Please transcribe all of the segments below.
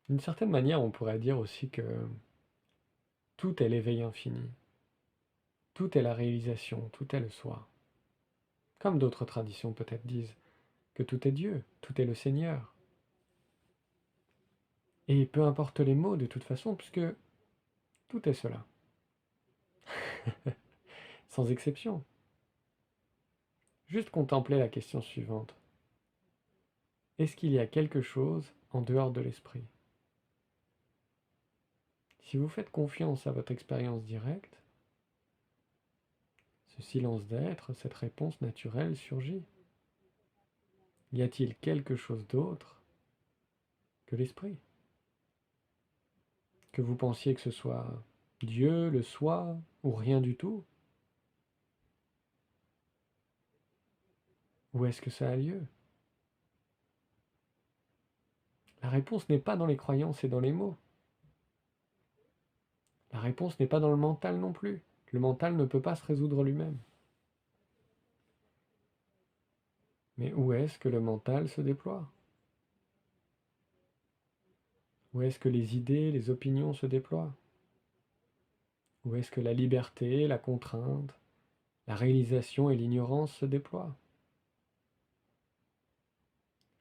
D'une certaine manière, on pourrait dire aussi que tout est l'éveil infini, tout est la réalisation, tout est le soi. Comme d'autres traditions peut-être disent que tout est Dieu, tout est le Seigneur. Et peu importe les mots de toute façon, puisque tout est cela, sans exception. Juste contempler la question suivante. Est-ce qu'il y a quelque chose en dehors de l'esprit? Si vous faites confiance à votre expérience directe, ce silence d'être, cette réponse naturelle surgit. Y a-t-il quelque chose d'autre que l'esprit? Que vous pensiez que ce soit Dieu, le soi, ou rien du tout? Où est-ce que ça a lieu? La réponse n'est pas dans les croyances et dans les mots. La réponse n'est pas dans le mental non plus. Le mental ne peut pas se résoudre lui-même. Mais où est-ce que le mental se déploie? Où est-ce que les idées, les opinions se déploient? Où est-ce que la liberté, la contrainte, la réalisation et l'ignorance se déploient?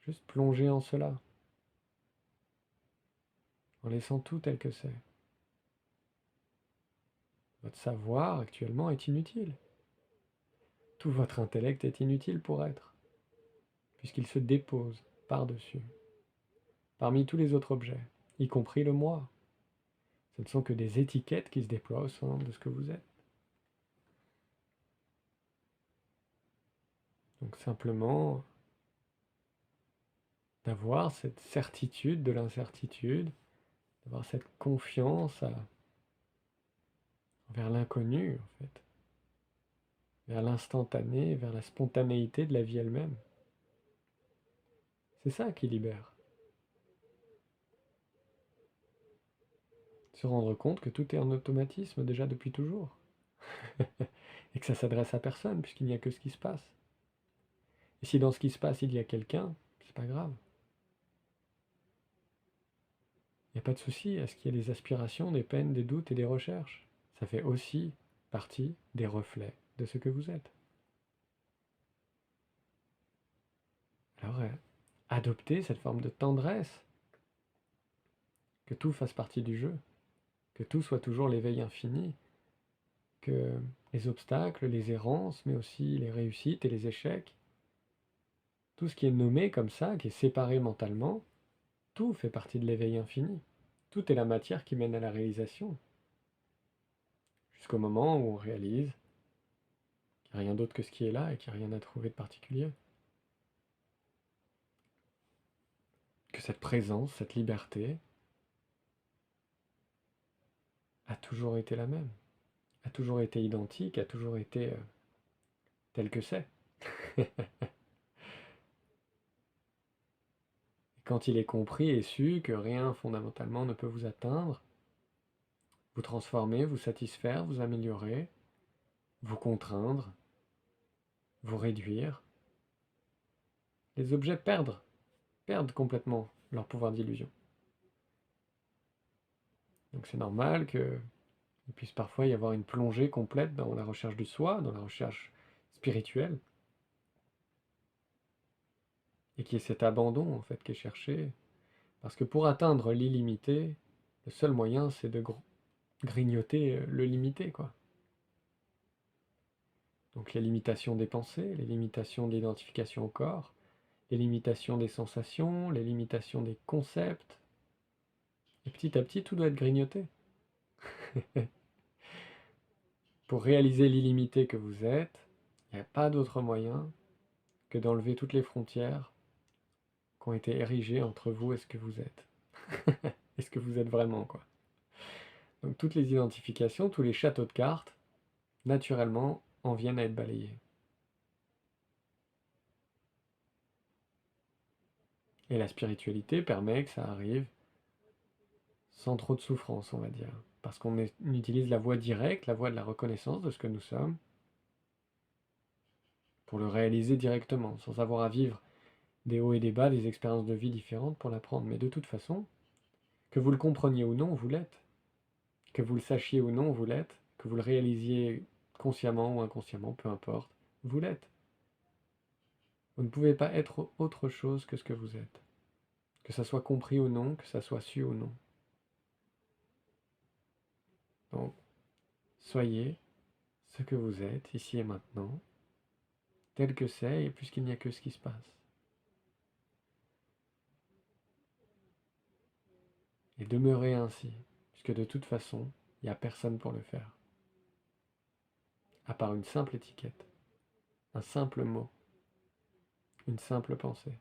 Juste plonger en cela, en laissant tout tel que c'est. Votre savoir actuellement est inutile. Tout votre intellect est inutile pour être, puisqu'il se dépose par-dessus, parmi tous les autres objets, y compris le moi. Ce ne sont que des étiquettes qui se déploient au sein de ce que vous êtes. Donc simplement d'avoir cette certitude de l'incertitude, d'avoir cette confiance vers l'inconnu en fait, vers l'instantané, vers la spontanéité de la vie elle-même. C'est ça qui libère. Se rendre compte que tout est en automatisme déjà depuis toujours. Et que ça s'adresse à personne puisqu'il n'y a que ce qui se passe. Et si dans ce qui se passe il y a quelqu'un, c'est pas grave. Il n'y a pas de souci à ce qu'il y ait des aspirations, des peines, des doutes et des recherches. Ça fait aussi partie des reflets de ce que vous êtes. Alors, adoptez cette forme de tendresse, que tout fasse partie du jeu, que tout soit toujours l'éveil infini, que les obstacles, les errances, mais aussi les réussites et les échecs, tout ce qui est nommé comme ça, qui est séparé mentalement, tout fait partie de l'éveil infini. Tout est la matière qui mène à la réalisation, jusqu'au moment où on réalise qu'il n'y a rien d'autre que ce qui est là et qu'il n'y a rien à trouver de particulier. Que cette présence, cette liberté, a toujours été la même, a toujours été identique, a toujours été telle que c'est. Et quand il est compris et su que rien fondamentalement ne peut vous atteindre, vous transformer, vous satisfaire, vous améliorer, vous contraindre, vous réduire, les objets perdent complètement leur pouvoir d'illusion. Donc c'est normal qu'il puisse parfois y avoir une plongée complète dans la recherche du soi, dans la recherche spirituelle, et qu'il y ait cet abandon en fait qui est cherché. Parce que pour atteindre l'illimité, le seul moyen c'est de grignoter le limité, quoi. Donc les limitations des pensées, les limitations de l'identification au corps, les limitations des sensations, les limitations des concepts. Et petit à petit, tout doit être grignoté. Pour réaliser l'illimité que vous êtes, il n'y a pas d'autre moyen que d'enlever toutes les frontières qui ont été érigées entre vous et ce que vous êtes. Et ce que vous êtes vraiment, quoi. Donc toutes les identifications, tous les châteaux de cartes, naturellement, en viennent à être balayés. Et la spiritualité permet que ça arrive sans trop de souffrance, on va dire. Parce qu'on utilise la voie directe, la voie de la reconnaissance de ce que nous sommes, pour le réaliser directement, sans avoir à vivre des hauts et des bas, des expériences de vie différentes pour l'apprendre. Mais de toute façon, Que vous le compreniez ou non, vous l'êtes. Que vous le sachiez ou non, vous l'êtes. Que vous le réalisiez consciemment ou inconsciemment, peu importe, vous l'êtes. Vous ne pouvez pas être autre chose que ce que vous êtes. Que ça soit compris ou non, que ça soit su ou non. Donc, soyez ce que vous êtes, ici et maintenant, tel que c'est, et puisqu'il n'y a que ce qui se passe. Et demeurez ainsi, puisque de toute façon, il n'y a personne pour le faire. À part une simple étiquette, un simple mot, une simple pensée.